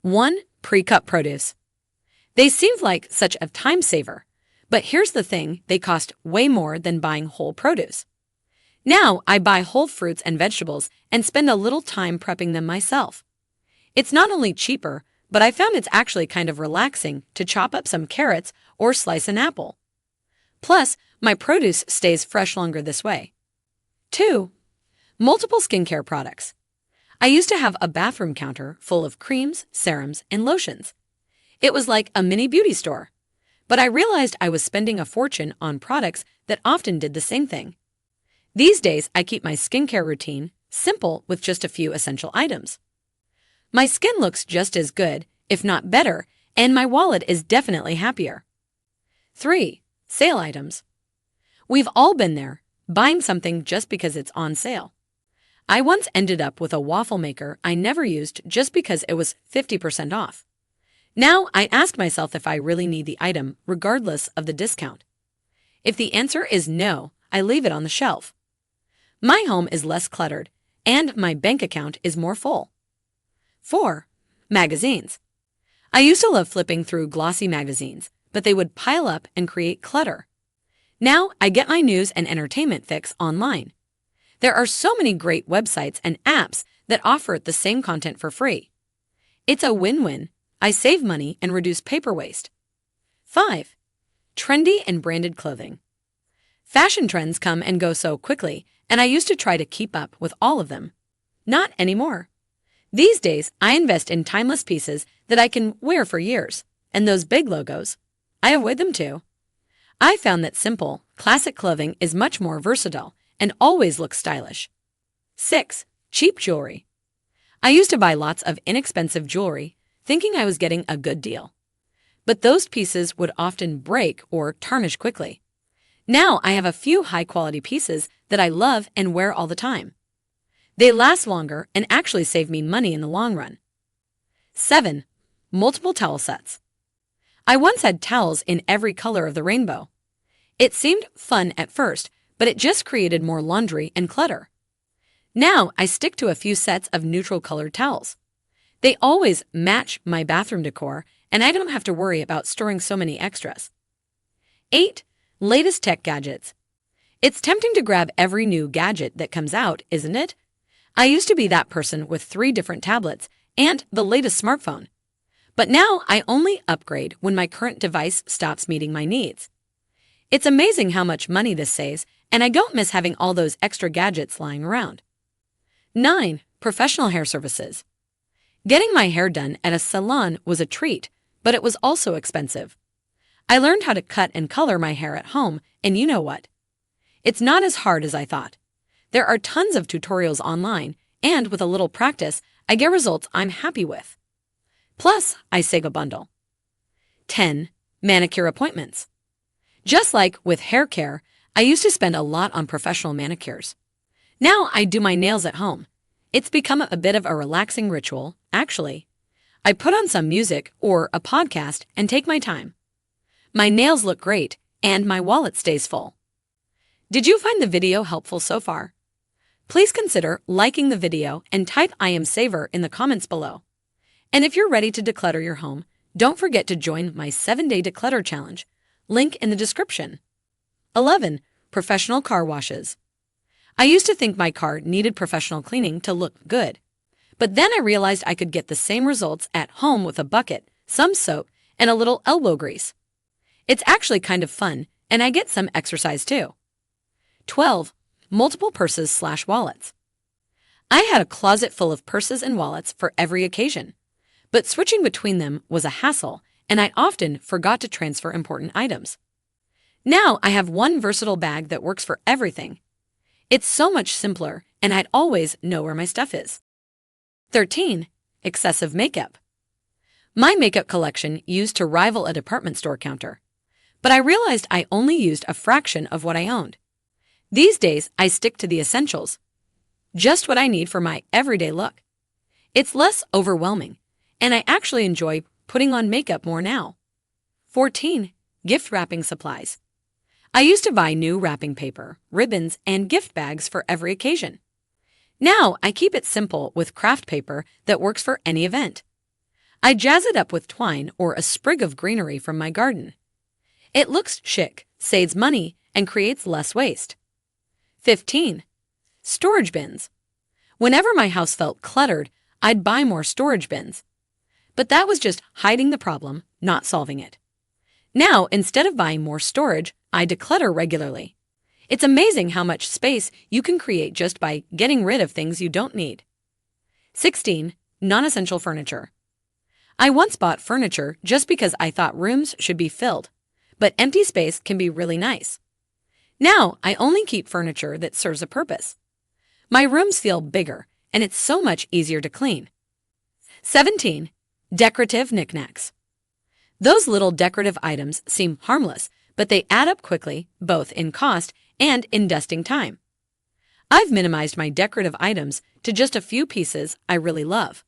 1. Pre-cut produce. They seemed like such a time saver, but here's the thing, they cost way more than buying whole produce. Now I buy whole fruits and vegetables and spend a little time prepping them myself. It's not only cheaper, but I found it's actually kind of relaxing to chop up some carrots or slice an apple. Plus, my produce stays fresh longer this way. 2. Multiple skincare products. I used to have a bathroom counter full of creams, serums, and lotions. It was like a mini beauty store. But I realized I was spending a fortune on products that often did the same thing. These days, I keep my skincare routine simple with just a few essential items. My skin looks just as good, if not better, and my wallet is definitely happier. 3. Sale items. We've all been there, buying something just because it's on sale. I once ended up with a waffle maker I never used just because it was 50% off. Now I ask myself if I really need the item regardless of the discount. If the answer is no, I leave it on the shelf. My home is less cluttered, and my bank account is more full. 4. Magazines. I used to love flipping through glossy magazines, but they would pile up and create clutter. Now I get my news and entertainment fix online. There are so many great websites and apps that offer the same content for free. It's a win-win. I save money and reduce paper waste. 5. Trendy and branded clothing. Fashion trends come and go so quickly, and I used to try to keep up with all of them. Not anymore. These days, I invest in timeless pieces that I can wear for years, and those big logos, I avoid them too. I found that simple, classic clothing is much more versatile and always looks stylish. 6. Cheap jewelry. I used to buy lots of inexpensive jewelry, thinking I was getting a good deal. But those pieces would often break or tarnish quickly. Now I have a few high-quality pieces that I love and wear all the time. They last longer and actually save me money in the long run. 7. Multiple towel sets. I once had towels in every color of the rainbow. It seemed fun at first, but it just created more laundry and clutter. Now I stick to a few sets of neutral-colored towels. They always match my bathroom decor, and I don't have to worry about storing so many extras. 8. Latest tech gadgets. It's tempting to grab every new gadget that comes out, isn't it? I used to be that person with 3 different tablets and the latest smartphone. But now I only upgrade when my current device stops meeting my needs. It's amazing how much money this saves, and I don't miss having all those extra gadgets lying around. 9. Professional hair services. Getting my hair done at a salon was a treat, but it was also expensive. I learned how to cut and color my hair at home, and you know what? It's not as hard as I thought. There are tons of tutorials online, and with a little practice, I get results I'm happy with. Plus, I save a bundle. 10. Manicure appointments. Just like with hair care, I used to spend a lot on professional manicures. Now I do my nails at home. It's become a bit of a relaxing ritual, actually. I put on some music or a podcast and take my time. My nails look great, and my wallet stays full. Did you find the video helpful so far? Please consider liking the video and type I am saver in the comments below. And if you're ready to declutter your home, don't forget to join my 7-day declutter challenge. Link in the description. 11. Professional car washes. I used to think my car needed professional cleaning to look good. But then I realized I could get the same results at home with a bucket, some soap, and a little elbow grease. It's actually kind of fun, and I get some exercise too. 12. Multiple purses/wallets. I had a closet full of purses and wallets for every occasion, but switching between them was a hassle, and I often forgot to transfer important items. Now I have one versatile bag that works for everything. It's so much simpler, and I'd always know where my stuff is. 13. Excessive makeup. My makeup collection used to rival a department store counter, but I realized I only used a fraction of what I owned. These days, I stick to the essentials, just what I need for my everyday look. It's less overwhelming, and I actually enjoy putting on makeup more now. 14. Gift wrapping supplies. I used to buy new wrapping paper, ribbons, and gift bags for every occasion. Now I keep it simple with craft paper that works for any event. I jazz it up with twine or a sprig of greenery from my garden. It looks chic, saves money, and creates less waste. 15. Storage bins. Whenever my house felt cluttered, I'd buy more storage bins. But that was just hiding the problem, not solving it. Now, instead of buying more storage, I declutter regularly. It's amazing how much space you can create just by getting rid of things you don't need. 16. Non-essential furniture. I once bought furniture just because I thought rooms should be filled, but empty space can be really nice. Now, I only keep furniture that serves a purpose. My rooms feel bigger, and it's so much easier to clean. 17. Decorative knickknacks. Those little decorative items seem harmless, but they add up quickly, both in cost and in dusting time. I've minimized my decorative items to just a few pieces I really love.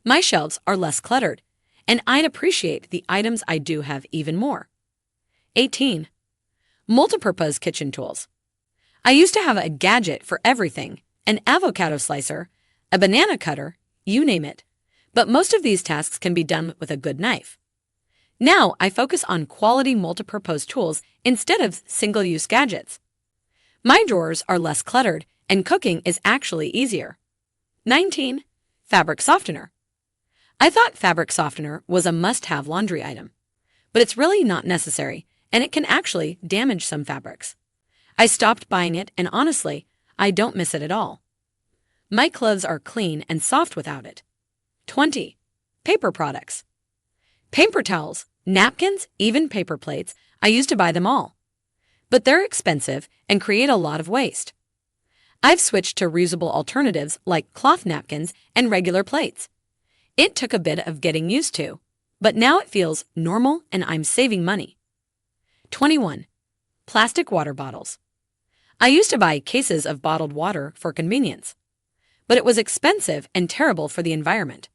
My shelves are less cluttered, and I'd appreciate the items I do have even more. 18. Multipurpose kitchen tools. I used to have a gadget for everything, an avocado slicer, a banana cutter, you name it. But most of these tasks can be done with a good knife. Now I focus on quality multipurpose tools instead of single-use gadgets. My drawers are less cluttered, and cooking is actually easier. 19. Fabric softener. I thought fabric softener was a must-have laundry item, but it's really not necessary, and it can actually damage some fabrics. I stopped buying it, and honestly, I don't miss it at all. My clothes are clean and soft without it. 20. Paper products. Paper towels, napkins, even paper plates, I used to buy them all. But they're expensive and create a lot of waste. I've switched to reusable alternatives like cloth napkins and regular plates. It took a bit of getting used to, but now it feels normal and I'm saving money. 21. Plastic water bottles. I used to buy cases of bottled water for convenience, but it was expensive and terrible for the environment.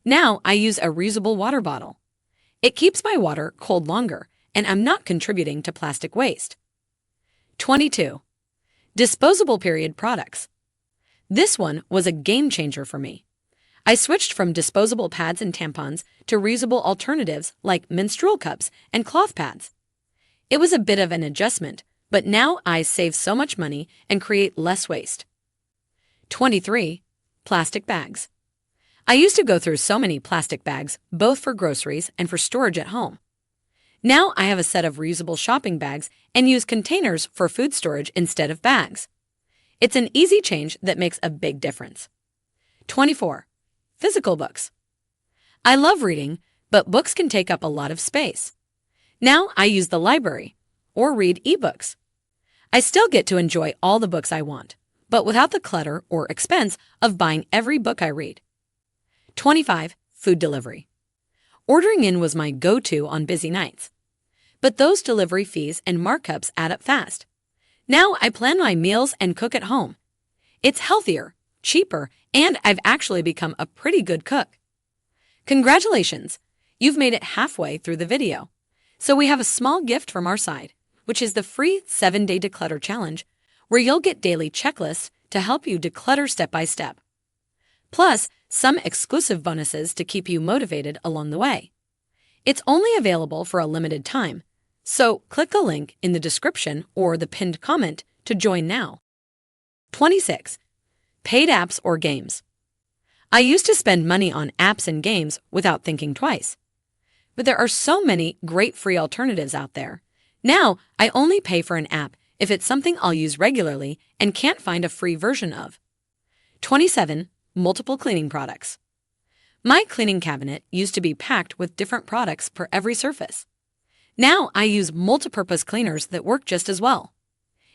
Now I use a reusable water bottle. It keeps my water cold longer, and I'm not contributing to plastic waste. 22. Disposable period products. This one was a game changer for me. I switched from disposable pads and tampons to reusable alternatives like menstrual cups and cloth pads. It was a bit of an adjustment, but now I save so much money and create less waste. 23. Plastic bags. I used to go through so many plastic bags, both for groceries and for storage at home. Now I have a set of reusable shopping bags and use containers for food storage instead of bags. It's an easy change that makes a big difference. 24. Physical books. I love reading, but books can take up a lot of space. Now I use the library or read ebooks. I still get to enjoy all the books I want, but without the clutter or expense of buying every book I read. 25. Food delivery. Ordering in was my go-to on busy nights. But those delivery fees and markups add up fast. Now I plan my meals and cook at home. It's healthier, cheaper, and I've actually become a pretty good cook. Congratulations! You've made it halfway through the video. So we have a small gift from our side, which is the free 7-Day Declutter Challenge, where you'll get daily checklists to help you declutter step by step. Plus, some exclusive bonuses to keep you motivated along the way. It's only available for a limited time, so click the link in the description or the pinned comment to join now. 26. Paid apps or games. I used to spend money on apps and games without thinking twice. But there are so many great free alternatives out there. Now, I only pay for an app if it's something I'll use regularly and can't find a free version of. 27. Multiple cleaning products. My cleaning cabinet used to be packed with different products for every surface. Now I use multipurpose cleaners that work just as well.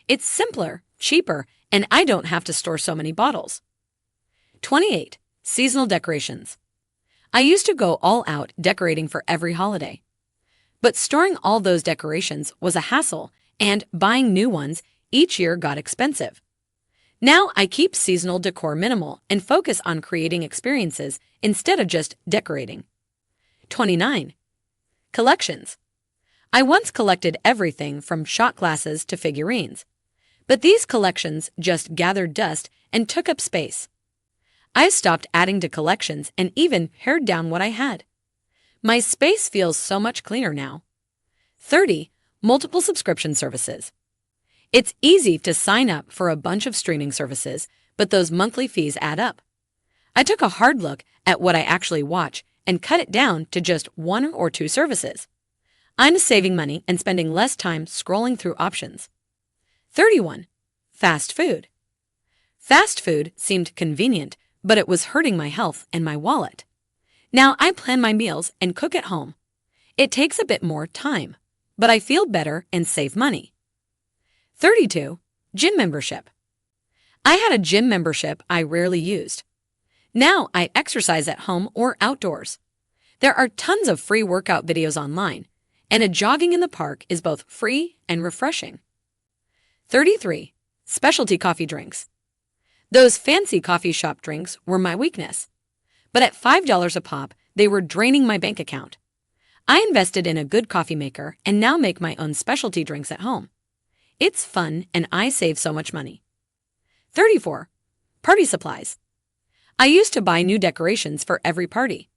It's simpler, cheaper, and I don't have to store so many bottles. 28. Seasonal decorations. I used to go all out decorating for every holiday. But storing all those decorations was a hassle, and buying new ones each year got expensive. Now I keep seasonal decor minimal and focus on creating experiences instead of just decorating. 29. Collections. I once collected everything from shot glasses to figurines, but these collections just gathered dust and took up space. I stopped adding to collections and even pared down what I had. My space feels so much cleaner now. 30. Multiple subscription services. It's easy to sign up for a bunch of streaming services, but those monthly fees add up. I took a hard look at what I actually watch and cut it down to just 1 or 2 services. I'm saving money and spending less time scrolling through options. 31. Fast food. Fast food seemed convenient, but it was hurting my health and my wallet. Now I plan my meals and cook at home. It takes a bit more time, but I feel better and save money. 32. Gym membership. I had a gym membership I rarely used. Now I exercise at home or outdoors. There are tons of free workout videos online, and a jogging in the park is both free and refreshing. 33. Specialty coffee drinks. Those fancy coffee shop drinks were my weakness. But at $5 a pop, they were draining my bank account. I invested in a good coffee maker and now make my own specialty drinks at home. It's fun and I save so much money. 34. Party supplies. I used to buy new decorations for every party.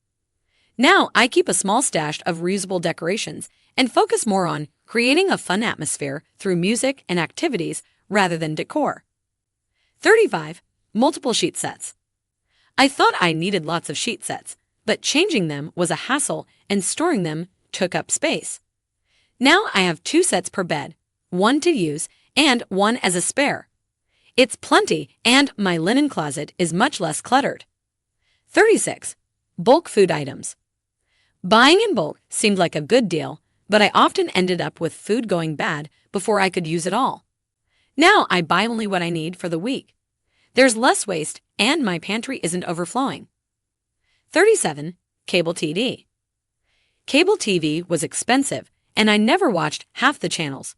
Now I keep a small stash of reusable decorations and focus more on creating a fun atmosphere through music and activities rather than decor. 35. Multiple sheet sets. I thought I needed lots of sheet sets, but changing them was a hassle and storing them took up space. Now I have 2 sets per bed, 1 to use and 1 as a spare. It's plenty and my linen closet is much less cluttered. 36. Bulk food items. Buying in bulk seemed like a good deal, but I often ended up with food going bad before I could use it all. Now I buy only what I need for the week. There's less waste and my pantry isn't overflowing. 37. Cable TV. Cable TV was expensive and I never watched half the channels.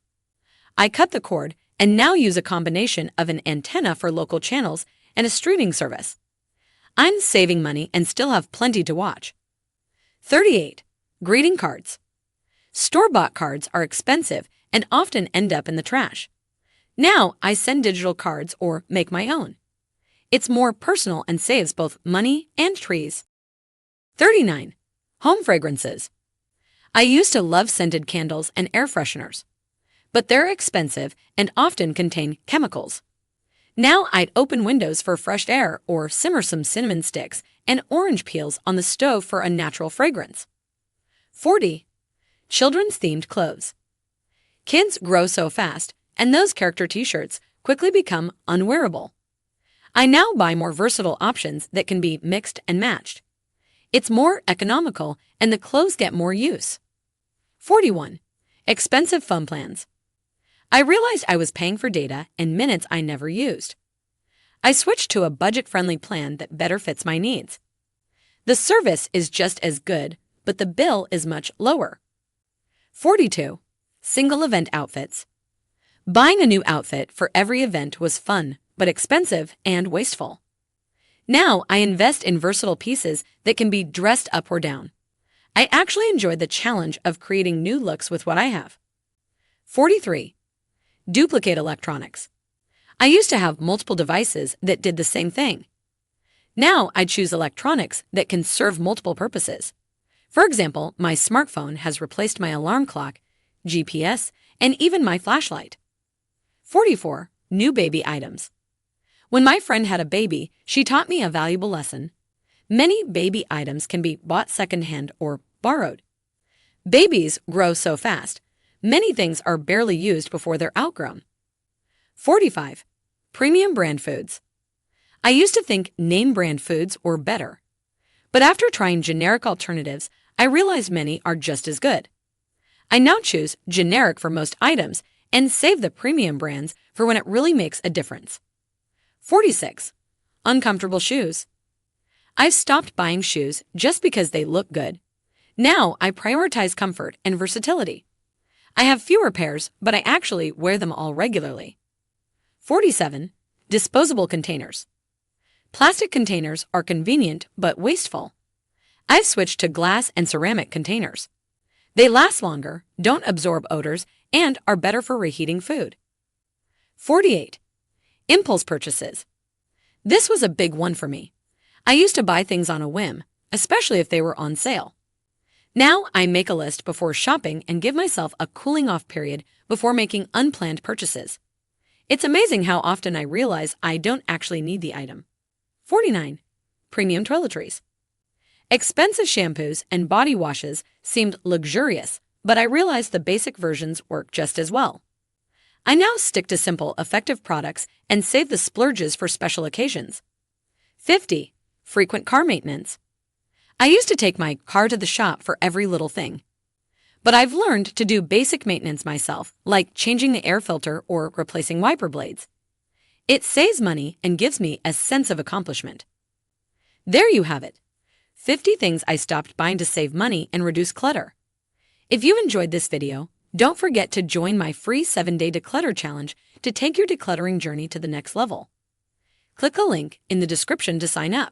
I cut the cord and now use a combination of an antenna for local channels and a streaming service. I'm saving money and still have plenty to watch. 38. Greeting cards. Store-bought cards are expensive and often end up in the trash. Now I send digital cards or make my own. It's more personal and saves both money and trees. 39. Home fragrances. I used to love scented candles and air fresheners, but they're expensive and often contain chemicals. Now I'd open windows for fresh air or simmer some cinnamon sticks and orange peels on the stove for a natural fragrance. 40. Children's themed clothes. Kids grow so fast, and those character t-shirts quickly become unwearable. I now buy more versatile options that can be mixed and matched. It's more economical and the clothes get more use. 41. Expensive phone plans. I realized I was paying for data and minutes I never used. I switched to a budget-friendly plan that better fits my needs. The service is just as good, but the bill is much lower. 42. Single event outfits. Buying a new outfit for every event was fun, but expensive and wasteful. Now I invest in versatile pieces that can be dressed up or down. I actually enjoy the challenge of creating new looks with what I have. 43. Duplicate electronics. I used to have multiple devices that did the same thing. Now I choose electronics that can serve multiple purposes. For example, my smartphone has replaced my alarm clock, GPS, and even my flashlight. 44. New baby items. When my friend had a baby, she taught me a valuable lesson. Many baby items can be bought secondhand or borrowed. Babies grow so fast, many things are barely used before they're outgrown. 45. Premium brand foods. I used to think name brand foods were better. But after trying generic alternatives, I realized many are just as good. I now choose generic for most items and save the premium brands for when it really makes a difference. 46. Uncomfortable shoes. I've stopped buying shoes just because they look good. Now I prioritize comfort and versatility. I have fewer pairs, but I actually wear them all regularly. 47. Disposable containers. Plastic containers are convenient but wasteful. I've switched to glass and ceramic containers. They last longer, don't absorb odors, and are better for reheating food. 48. Impulse purchases. This was a big one for me. I used to buy things on a whim, especially if they were on sale. Now I make a list before shopping and give myself a cooling off period before making unplanned purchases. It's amazing how often I realize I don't actually need the item. 49. Premium toiletries. Expensive shampoos and body washes seemed luxurious, but I realized the basic versions work just as well. I now stick to simple, effective products and save the splurges for special occasions. 50. Frequent car maintenance. I used to take my car to the shop for every little thing. But I've learned to do basic maintenance myself, like changing the air filter or replacing wiper blades. It saves money and gives me a sense of accomplishment. There you have it. 50 things I stopped buying to save money and reduce clutter. If you enjoyed this video, don't forget to join my free 7-day declutter challenge to take your decluttering journey to the next level. Click a link in the description to sign up.